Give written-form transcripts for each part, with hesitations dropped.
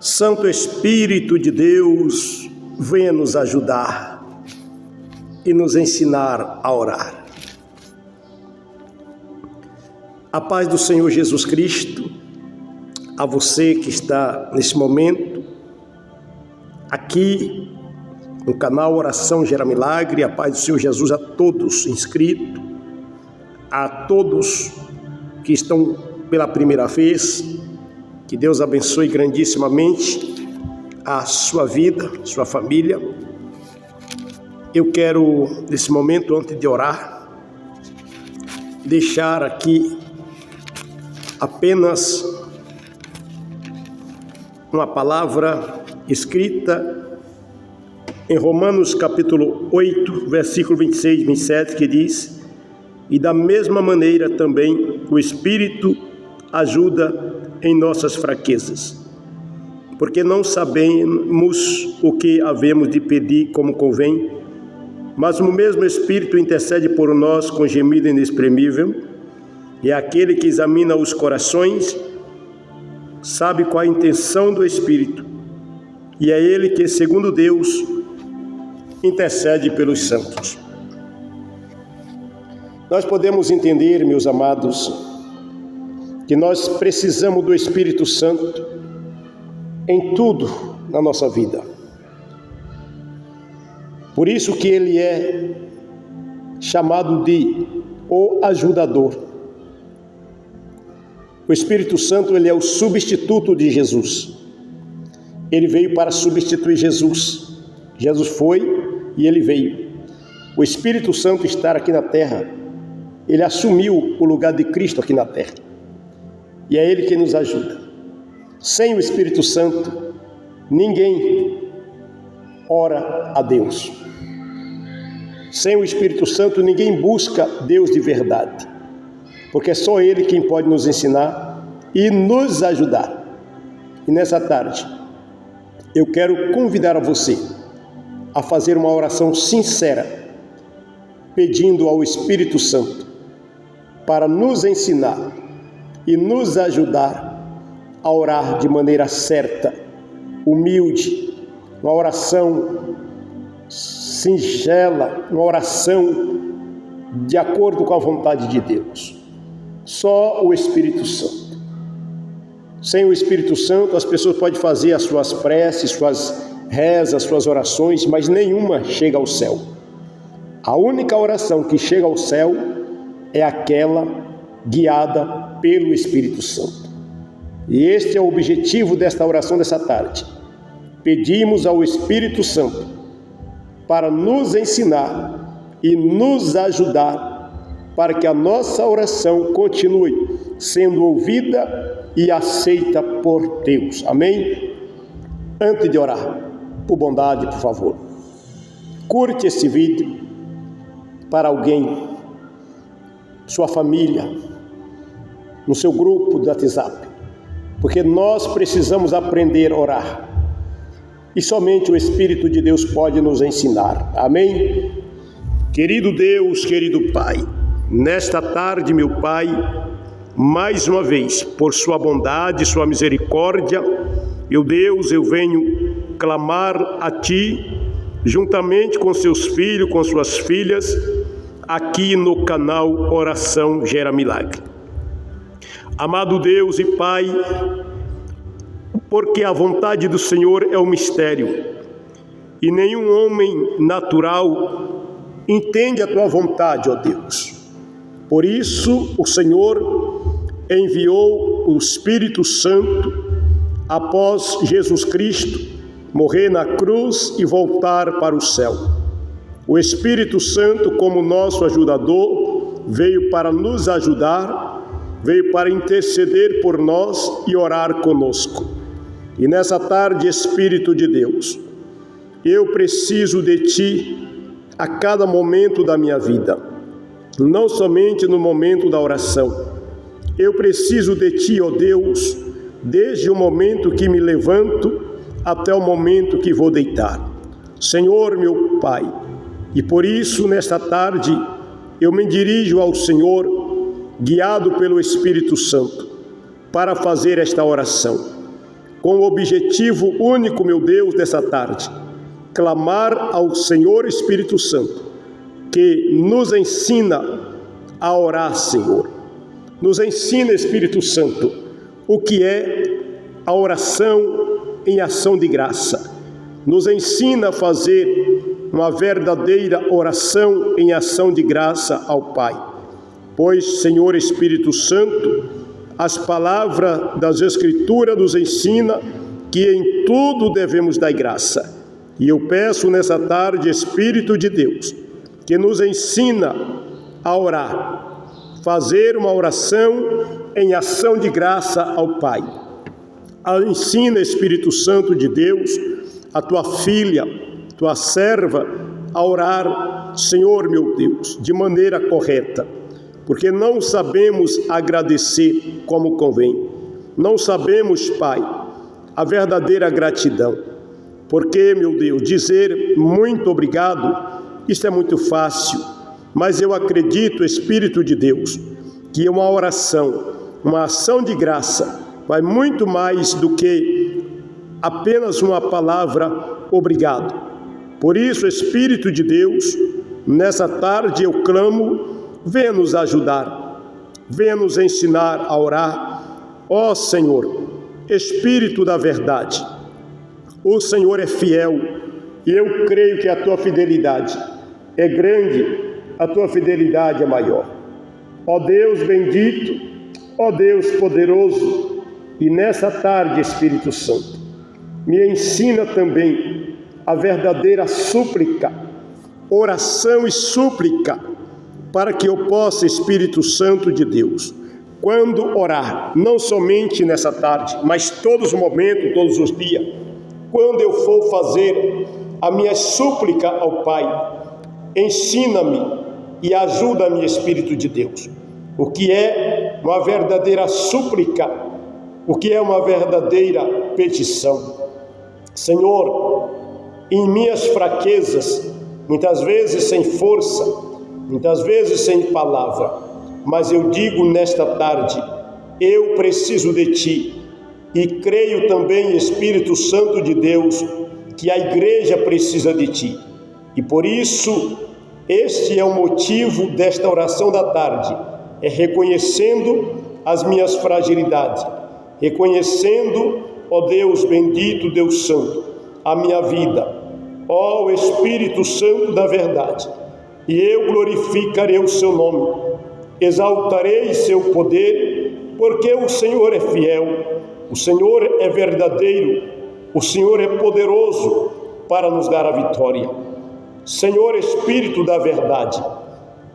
Santo Espírito de Deus, venha nos ajudar e nos ensinar a orar. A paz do Senhor Jesus Cristo, a você que está nesse momento, aqui no canal Oração Gera Milagre, a paz do Senhor Jesus a todos inscritos, a todos que estão pela primeira vez. Que Deus abençoe grandissimamente a sua vida, sua família. Eu quero, nesse momento, antes de orar, deixar aqui apenas uma palavra escrita em Romanos capítulo 8, versículo 26 e 27, que diz: e da mesma maneira também o Espírito ajuda em nossas fraquezas, porque não sabemos o que havemos de pedir como convém, mas o mesmo Espírito intercede por nós com gemido inexprimível, e aquele que examina os corações sabe qual a intenção do Espírito, e é ele que, segundo Deus, intercede pelos santos. Nós podemos entender, meus amados, que nós precisamos do Espírito Santo em tudo na nossa vida. Por isso que ele é chamado de o ajudador. O Espírito Santo, ele é o substituto de Jesus. Ele veio para substituir Jesus. Jesus foi e ele veio. O Espírito Santo está aqui na terra. Ele assumiu o lugar de Cristo aqui na terra. E é ele que nos ajuda. Sem o Espírito Santo, ninguém ora a Deus. Sem o Espírito Santo, ninguém busca Deus de verdade. Porque é só ele quem pode nos ensinar e nos ajudar. E nessa tarde, eu quero convidar a você a fazer uma oração sincera, pedindo ao Espírito Santo para nos ensinar e nos ajudar a orar de maneira certa, humilde, uma oração singela, uma oração de acordo com a vontade de Deus. Só o Espírito Santo. Sem o Espírito Santo, as pessoas podem fazer as suas preces, suas rezas, suas orações, mas nenhuma chega ao céu. A única oração que chega ao céu é aquela guiada pelo Espírito Santo. E este é o objetivo desta oração dessa tarde. Pedimos ao Espírito Santo para nos ensinar e nos ajudar para que a nossa oração continue sendo ouvida e aceita por Deus. Amém? Antes de orar, por bondade, por favor, curte esse vídeo para alguém, sua família, no seu grupo do WhatsApp, porque nós precisamos aprender a orar, e somente o Espírito de Deus pode nos ensinar. Amém? Querido Deus, querido Pai, nesta tarde, meu Pai, mais uma vez, por sua bondade, sua misericórdia, meu Deus, eu venho clamar a Ti, juntamente com seus filhos, com suas filhas, aqui no canal Oração Gera Milagre. Amado Deus e Pai, porque a vontade do Senhor é um mistério, e nenhum homem natural entende a Tua vontade, ó Deus. Por isso, o Senhor enviou o Espírito Santo após Jesus Cristo morrer na cruz e voltar para o céu. O Espírito Santo, como nosso ajudador, veio para nos ajudar, veio para interceder por nós e orar conosco. E nessa tarde, Espírito de Deus, eu preciso de Ti a cada momento da minha vida, não somente no momento da oração. Eu preciso de Ti, ó Deus, desde o momento que me levanto até o momento que vou deitar. Senhor, meu Pai, e por isso, nesta tarde, eu me dirijo ao Senhor, guiado pelo Espírito Santo, para fazer esta oração. com o objetivo único, meu Deus, dessa tarde, clamar ao Senhor Espírito Santo, que nos ensina a orar, Senhor. Nos ensina, Espírito Santo, o que é a oração em ação de graça. Nos ensina a fazer uma verdadeira oração em ação de graça ao Pai. Pois, Senhor Espírito Santo, as palavras das Escrituras nos ensina que em tudo devemos dar graça. E eu peço nessa tarde, Espírito de Deus, que nos ensina a orar, fazer uma oração em ação de graça ao Pai. Ensina, Espírito Santo de Deus, a tua filha, tua serva, a orar, Senhor meu Deus, de maneira correta, porque não sabemos agradecer como convém. Não sabemos, Pai, a verdadeira gratidão. Porque, meu Deus, dizer muito obrigado, isso é muito fácil, mas eu acredito, Espírito de Deus, que uma oração, uma ação de graça, vai muito mais do que apenas uma palavra obrigado. Por isso, Espírito de Deus, nessa tarde eu clamo, venha nos ajudar, venha nos ensinar a orar. Ó Senhor, Espírito da verdade, o Senhor é fiel e eu creio que a tua fidelidade é grande, a tua fidelidade é maior. Ó Deus bendito, ó Deus poderoso, e nessa tarde, Espírito Santo, me ensina também a verdadeira súplica, oração e súplica, para que eu possa, Espírito Santo de Deus, quando orar, não somente nessa tarde, mas todos os momentos, todos os dias, quando eu for fazer a minha súplica ao Pai, ensina-me e ajuda-me, Espírito de Deus, o que é uma verdadeira súplica, o que é uma verdadeira petição. Senhor, em minhas fraquezas, muitas vezes sem força, muitas vezes sem palavra, mas eu digo nesta tarde, eu preciso de Ti, e creio também, Espírito Santo de Deus, que a igreja precisa de Ti, e por isso, este é o motivo desta oração da tarde, é reconhecendo as minhas fragilidades, reconhecendo, ó Deus bendito, Deus santo, a minha vida, ó Espírito Santo da verdade, e eu glorificarei o seu nome, exaltarei seu poder, porque o Senhor é fiel, o Senhor é verdadeiro, o Senhor é poderoso para nos dar a vitória. Senhor Espírito da verdade,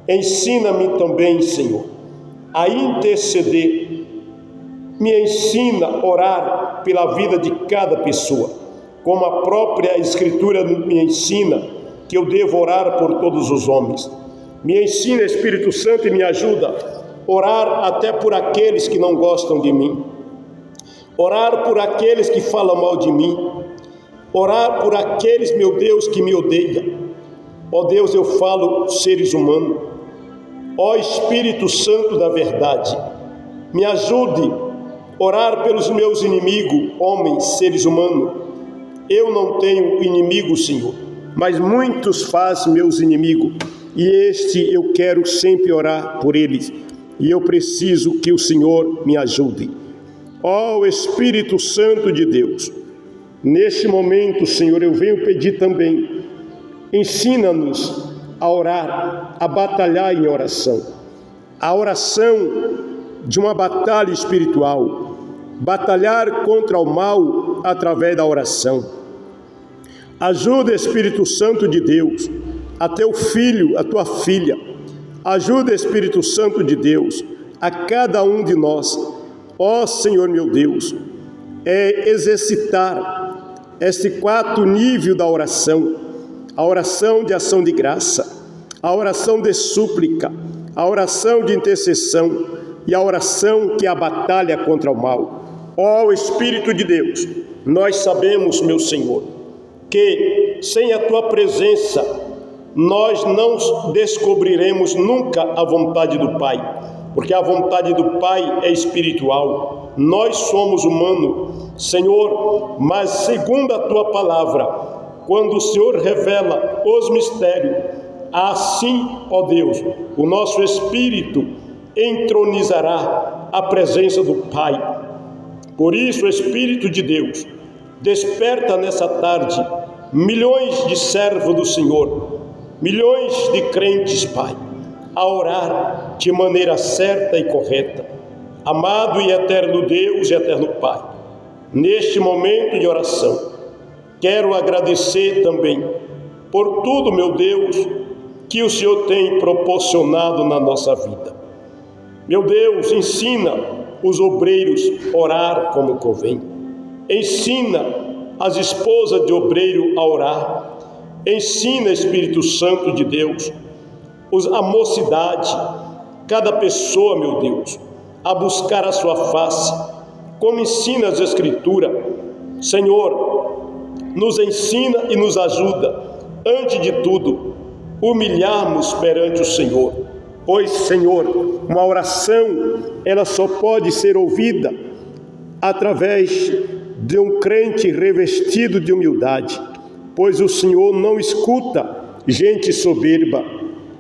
ensina-me também, Senhor, a interceder. Me ensina a orar pela vida de cada pessoa, como a própria Escritura me ensina que eu devo orar por todos os homens. Me ensina, Espírito Santo, e me ajuda a orar até por aqueles que não gostam de mim, orar por aqueles que falam mal de mim, orar por aqueles, meu Deus, que me odeiam. Ó Deus, eu falo seres humanos. Ó Espírito Santo da verdade, me ajude a orar pelos meus inimigos, homens, seres humanos. Eu não tenho inimigo, Senhor, mas muitos fazem meus inimigos, e eu quero sempre orar por eles, e eu preciso que o Senhor me ajude. Ó Espírito Santo de Deus, neste momento, Senhor, eu venho pedir também, ensina-nos a orar, a batalhar em oração. A oração de uma batalha espiritual, batalhar contra o mal através da oração. Ajuda, Espírito Santo de Deus, a teu filho, a tua filha. Ajuda, Espírito Santo de Deus, a cada um de nós. Ó Senhor meu Deus, exercitar este 4 nível da oração: a oração de ação de graça, a oração de súplica, a oração de intercessão e a oração que é a batalha contra o mal. Ó Espírito de Deus, nós sabemos, meu Senhor, que sem a tua presença nós não descobriremos nunca a vontade do Pai, porque a vontade do Pai é espiritual. nós somos humanos, Senhor, mas segundo a Tua palavra, quando o Senhor revela os mistérios, assim, ó Deus, o nosso espírito entronizará a presença do Pai. Por isso, Espírito de Deus, desperta nessa tarde milhões de servos do Senhor, milhões de crentes, Pai, a orar de maneira certa e correta. Amado e eterno Deus e eterno Pai, neste momento de oração, quero agradecer também por tudo, meu Deus, que o Senhor tem proporcionado na nossa vida. Meu Deus, ensina os obreiros a orar como convém. Ensina as esposas de obreiro a orar. Ensina, Espírito Santo de Deus, a mocidade, cada pessoa, meu Deus, a buscar a sua face, como ensina as Escrituras. Senhor, nos ensina e nos ajuda, antes de tudo, humilharmos perante o Senhor. Pois, Senhor, uma oração, ela só pode ser ouvida através de um crente revestido de humildade, pois o Senhor não escuta gente soberba,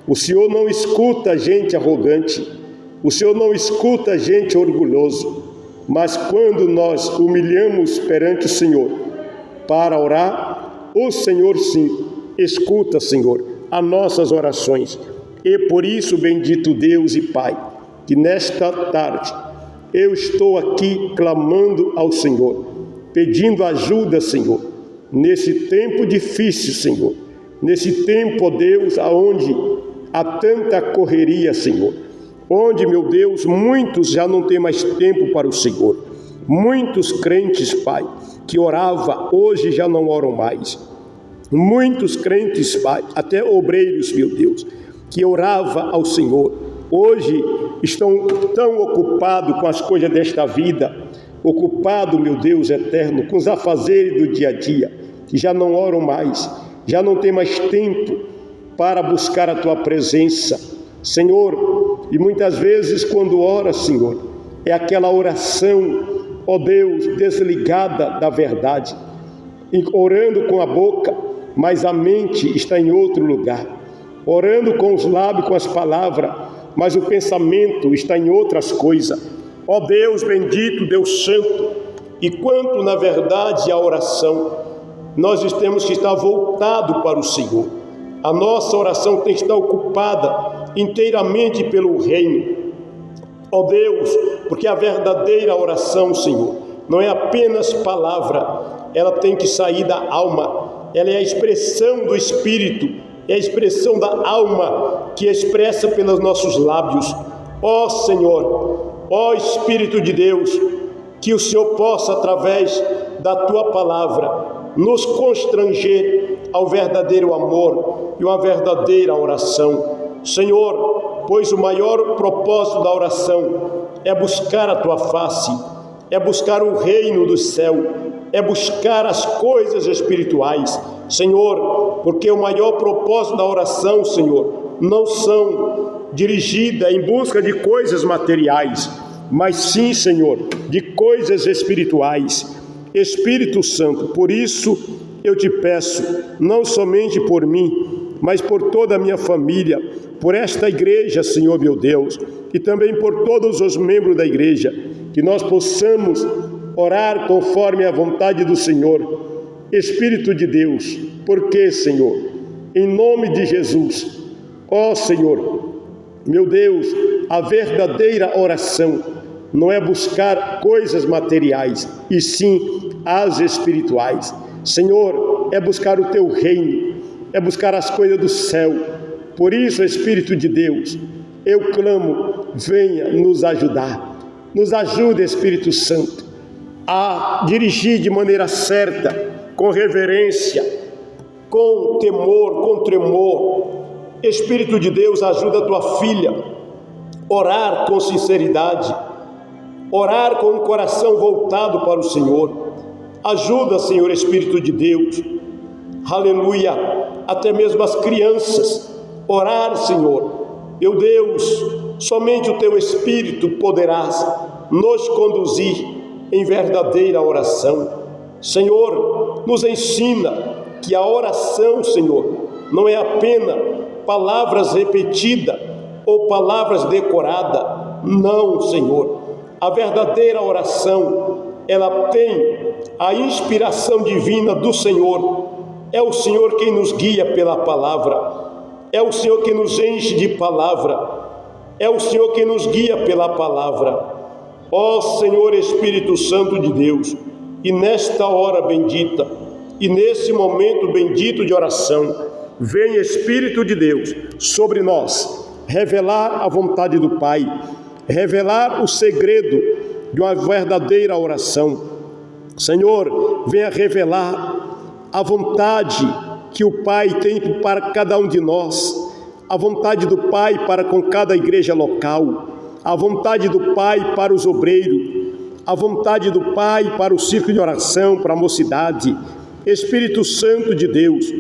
o Senhor não escuta gente arrogante, o Senhor não escuta gente orgulhoso, mas quando nós humilhamos perante o Senhor para orar, o Senhor sim escuta, Senhor, as nossas orações. E por isso, bendito Deus e Pai, que nesta tarde eu estou aqui clamando ao Senhor, pedindo ajuda, Senhor, nesse tempo difícil, Senhor, nesse tempo, ó Deus, aonde há tanta correria, Senhor, onde, meu Deus, muitos já não têm mais tempo para o Senhor, muitos crentes, Pai, que oravam, hoje já não oram mais, muitos crentes, Pai, até obreiros, meu Deus, que orava ao Senhor, hoje estão tão ocupados com as coisas desta vida, ocupados, meu Deus eterno, com os afazeres do dia a dia, que já não oram mais, já não tem mais tempo para buscar a Tua presença, Senhor. E muitas vezes quando ora, Senhor, é aquela oração, ó Deus, desligada da verdade, orando com a boca, mas a mente está em outro lugar, orando com os lábios, com as palavras, mas o pensamento está em outras coisas. Ó Deus bendito, Deus santo, e quanto na verdade a oração, nós temos que estar voltado para o Senhor. A nossa oração tem que estar ocupada inteiramente pelo reino. Ó Deus, porque a verdadeira oração, Senhor, não é apenas palavra, ela tem que sair da alma, ela é a expressão do Espírito, é a expressão da alma que expressa pelos nossos lábios. Ó Senhor, ó Espírito de Deus, que o Senhor possa, através da Tua palavra, nos constranger ao verdadeiro amor e uma verdadeira oração. Senhor, pois o maior propósito da oração é buscar a Tua face, é buscar o reino do céu, é buscar as coisas espirituais, Senhor, porque o maior propósito da oração, Senhor, não são dirigidas em busca de coisas materiais, mas sim, Senhor, de coisas espirituais. Espírito Santo, por isso eu te peço, não somente por mim, mas por toda a minha família, por esta igreja, Senhor meu Deus, e também por todos os membros da igreja, que nós possamos orar conforme a vontade do Senhor. Espírito de Deus, porque, Senhor, em nome de Jesus, ó Senhor, meu Deus, a verdadeira oração não é buscar coisas materiais, e sim as espirituais. Senhor, é buscar o Teu reino, é buscar as coisas do céu. Por isso, Espírito de Deus, eu clamo, venha nos ajudar. Nos ajude, Espírito Santo, a dirigir de maneira certa, com reverência, com temor, com tremor. Espírito de Deus, ajuda a Tua filha, orar com sinceridade, orar com o coração voltado para o Senhor. Ajuda, Senhor Espírito de Deus, aleluia, até mesmo as crianças, orar, Senhor. Meu Deus, somente o Teu Espírito poderás nos conduzir em verdadeira oração. Senhor, nos ensina que a oração, Senhor, não é apenas palavras repetidas ou palavras decoradas. Não, Senhor. A verdadeira oração, ela tem a inspiração divina do Senhor. É o Senhor quem nos guia pela palavra. É o Senhor que nos enche de palavra. É o Senhor que nos guia pela palavra. Ó Senhor Espírito Santo de Deus, e nesta hora bendita, e nesse momento bendito de oração, vem Espírito de Deus sobre nós, revelar a vontade do Pai, revelar o segredo de uma verdadeira oração. Senhor, venha revelar a vontade que o Pai tem para cada um de nós, a vontade do Pai para com cada igreja local, a vontade do Pai para os obreiros, a vontade do Pai para o círculo de oração, para a mocidade. Espírito Santo de Deus,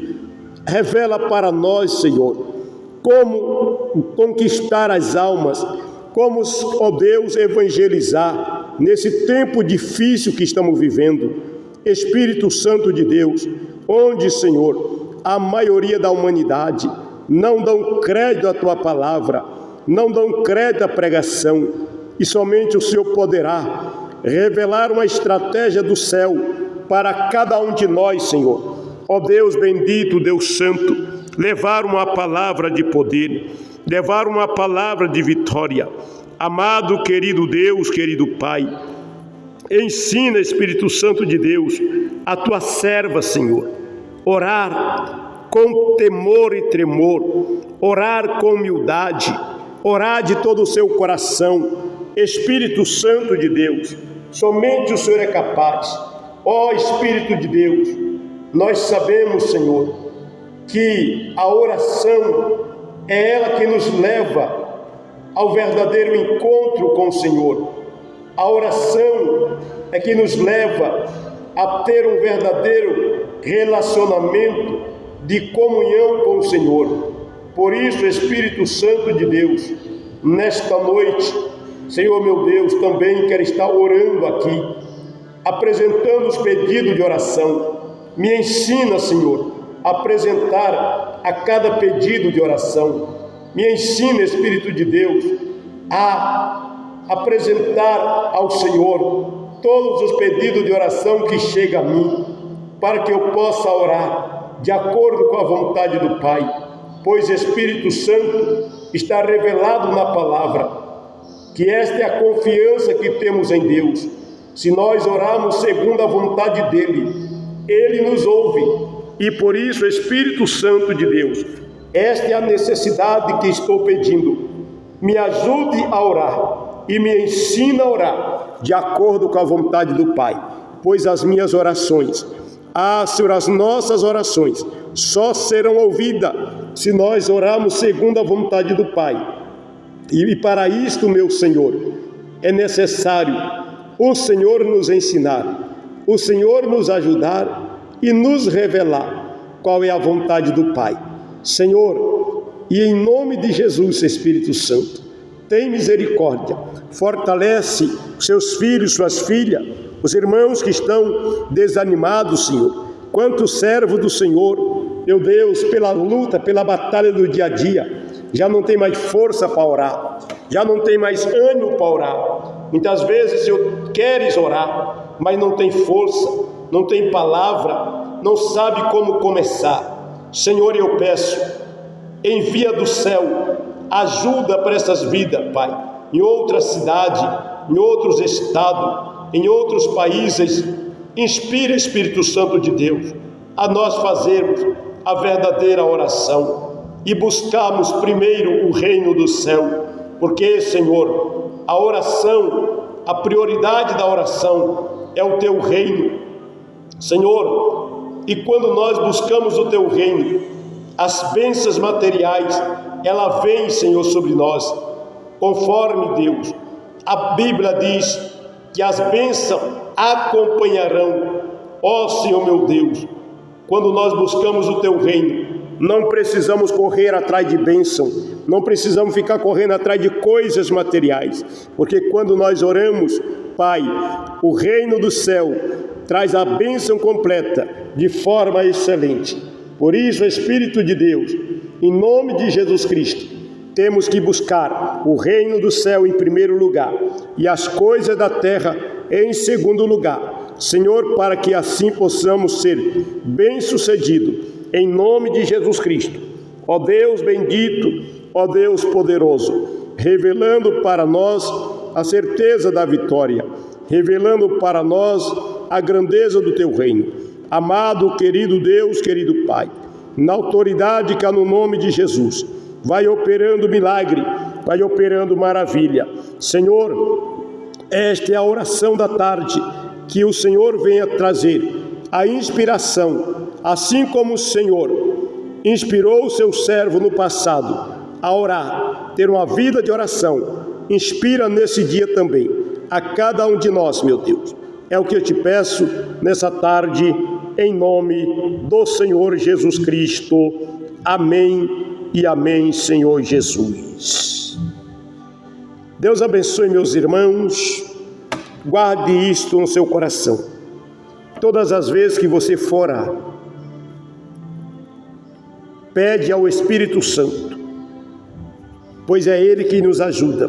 revela para nós, Senhor, como conquistar as almas, como, ó Deus, evangelizar nesse tempo difícil que estamos vivendo. Espírito Santo de Deus, onde, Senhor, a maioria da humanidade não dão crédito à Tua palavra, não dão crédito à pregação, e somente o Senhor poderá revelar uma estratégia do céu para cada um de nós, Senhor. Ó Deus bendito, Deus santo, levar uma palavra de poder, levar uma palavra de vitória. Amado, querido Deus, querido Pai, ensina, Espírito Santo de Deus, a Tua serva, Senhor, orar com temor e tremor, orar com humildade, orar de todo o seu coração. Espírito Santo de Deus, somente o Senhor é capaz. Ó Espírito de Deus, nós sabemos, Senhor, que a oração é ela que nos leva ao verdadeiro encontro com o Senhor. A oração é que nos leva a ter um verdadeiro relacionamento de comunhão com o Senhor. Por isso, Espírito Santo de Deus, nesta noite, Senhor meu Deus, também quero estar orando aqui, apresentando os pedidos de oração. Me ensina, Senhor, a apresentar a cada pedido de oração. Me ensina, Espírito de Deus, a apresentar ao Senhor todos os pedidos de oração que chegam a mim, para que eu possa orar de acordo com a vontade do Pai, pois Espírito Santo está revelado na palavra, que esta é a confiança que temos em Deus. Se nós orarmos segundo a vontade dEle, Ele nos ouve. E por isso, Espírito Santo de Deus, esta é a necessidade que estou pedindo. Me ajude a orar e me ensina a orar de acordo com a vontade do Pai, pois as minhas orações, Senhor, as nossas orações só serão ouvidas se nós orarmos segundo a vontade do Pai. E para isto, meu Senhor, é necessário o Senhor nos ensinar, o Senhor nos ajudar e nos revelar qual é a vontade do Pai. Senhor, e em nome de Jesus, Espírito Santo, tem misericórdia, fortalece seus filhos, suas filhas, os irmãos que estão desanimados, Senhor, quanto servo do Senhor, meu Deus, pela luta, pela batalha do dia a dia, já não tem mais força para orar, já não tem mais ânimo para orar. Muitas vezes queres orar, mas não tem força, não tem palavra, não sabe como começar. Senhor, eu peço, envia do céu ajuda para essas vidas, Pai, em outra cidade, em outros estados, em outros países. Inspira, Espírito Santo de Deus, a nós fazermos a verdadeira oração e buscarmos primeiro o reino do céu, porque, Senhor, a oração, a prioridade da oração é o Teu reino, Senhor, e quando nós buscamos o Teu reino, as bênçãos materiais, ela vem, Senhor, sobre nós, conforme Deus. A Bíblia diz que as bênçãos acompanharão, ó Senhor meu Deus, quando nós buscamos o Teu reino, não precisamos correr atrás de bênção, não precisamos ficar correndo atrás de coisas materiais, porque quando nós oramos, Pai, o reino do céu traz a bênção completa de forma excelente. Por isso, Espírito de Deus, em nome de Jesus Cristo, temos que buscar o reino do céu em primeiro lugar e as coisas da terra em segundo lugar, Senhor, para que assim possamos ser bem-sucedidos, em nome de Jesus Cristo. Ó Deus bendito, ó Deus poderoso, revelando para nós a certeza da vitória, revelando para nós a grandeza do Teu reino. Amado, querido Deus, querido Pai, na autoridade que há no nome de Jesus, vai operando milagre, vai operando maravilha. Senhor, esta é a oração da tarde, que o Senhor venha trazer a inspiração, assim como o Senhor inspirou o seu servo no passado a orar, ter uma vida de oração. Inspira nesse dia também a cada um de nós, meu Deus. É o que eu te peço nessa tarde, em nome do Senhor Jesus Cristo. Amém e amém, Senhor Jesus. Deus abençoe meus irmãos. Guarde isto no seu coração. Todas as vezes que você for orar, pede ao Espírito Santo, pois é Ele quem nos ajuda,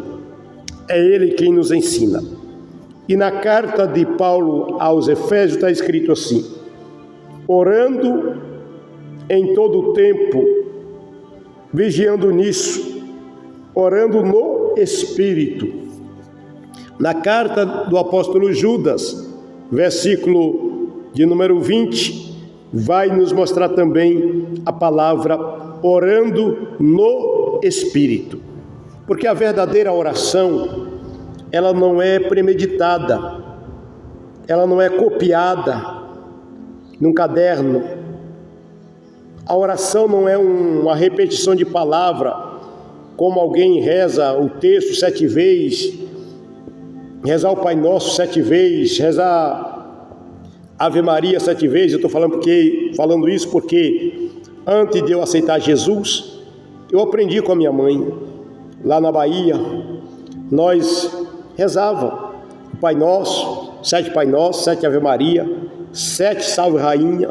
é Ele quem nos ensina. E na carta de Paulo aos Efésios está escrito assim: orando em todo o tempo, vigiando nisso, orando no Espírito. Na carta do apóstolo Judas, versículo de número 20, vai nos mostrar também a palavra orando no Espírito. Porque a verdadeira oração, ela não é premeditada, ela não é copiada num caderno. A oração não é uma repetição de palavra, como alguém reza o texto 7 vezes, rezar o Pai Nosso 7 vezes, rezar Ave Maria 7 vezes. Eu estou falando isso porque antes de eu aceitar Jesus, eu aprendi com a minha mãe, lá na Bahia, nós rezávamos o Pai Nosso, 7 Pai Nosso, 7 Ave Maria, 7 Salve Rainha,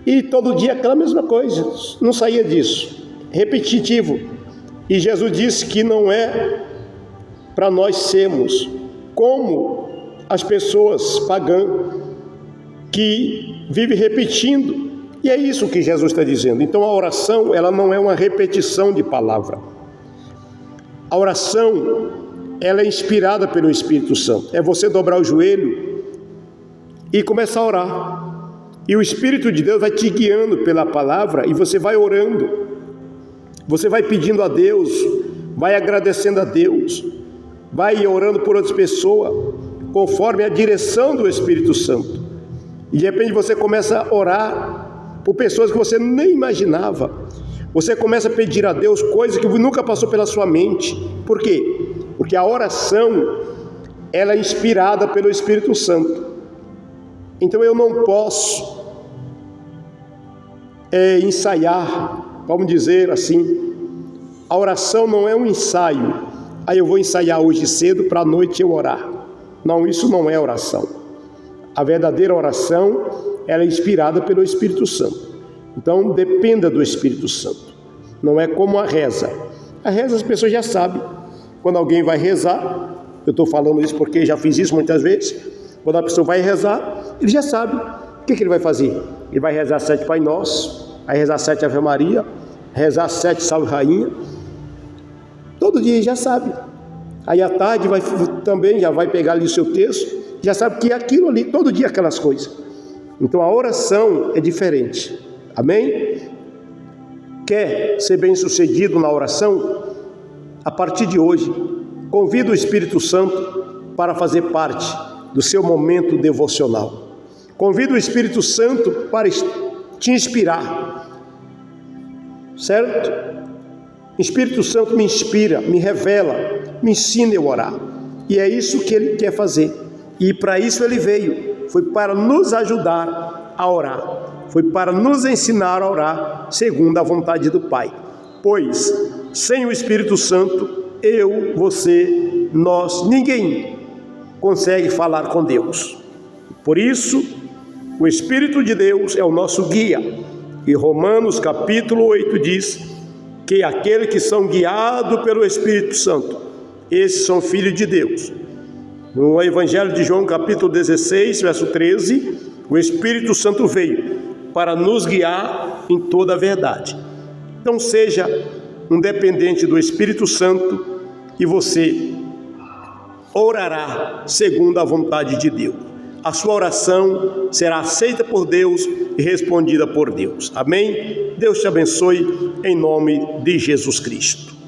e todo dia aquela mesma coisa, não saía disso, repetitivo. E Jesus disse que não é para nós sermos como as pessoas pagãs que vivem repetindo. E é isso que Jesus está dizendo. Então a oração, ela não é uma repetição de palavra. A oração, ela é inspirada pelo Espírito Santo. É você dobrar o joelho e começar a orar. E o Espírito de Deus vai te guiando pela palavra e você vai orando. Você vai pedindo a Deus, vai agradecendo a Deus, vai orando por outras pessoas, conforme a direção do Espírito Santo. E de repente você começa a orar por pessoas que você nem imaginava. Você começa a pedir a Deus coisas que nunca passou pela sua mente. Por quê? Porque a oração, ela é inspirada pelo Espírito Santo. Então eu não posso ensaiar, vamos dizer assim. A oração não é um ensaio. Aí eu vou ensaiar hoje cedo para a noite eu orar. Não, isso não é oração. A verdadeira oração, ela é inspirada pelo Espírito Santo. Então dependa do Espírito Santo. Não é como a reza. A reza as pessoas já sabem. Quando alguém vai rezar, eu estou falando isso porque já fiz isso muitas vezes. Quando a pessoa vai rezar, ele já sabe. O que ele vai fazer? Ele vai rezar 7 Pai Nosso, vai rezar 7 Ave Maria, rezar 7 Salve Rainha. Todo dia ele já sabe. Aí à tarde também já vai pegar ali o seu texto, já sabe que é aquilo ali, todo dia aquelas coisas. Então a oração é diferente. Amém? Quer ser bem sucedido na oração? A partir de hoje, convida o Espírito Santo para fazer parte do seu momento devocional. Convida o Espírito Santo para te inspirar. Certo? Espírito Santo me inspira, me revela, me ensina a orar. E é isso que Ele quer fazer. E para isso Ele veio. Foi para nos ajudar a orar. foi para nos ensinar a orar segundo a vontade do Pai. Pois, sem o Espírito Santo, eu, você, nós, ninguém consegue falar com Deus. Por isso, o Espírito de Deus é o nosso guia. E Romanos capítulo 8 diz que aqueles que são guiados pelo Espírito Santo, esses são filhos de Deus. No Evangelho de João capítulo 16, verso 13, o Espírito Santo veio para nos guiar em toda a verdade. Então seja um dependente do Espírito Santo e você orará segundo a vontade de Deus. A sua oração será aceita por Deus e respondida por Deus. Amém? Deus te abençoe em nome de Jesus Cristo.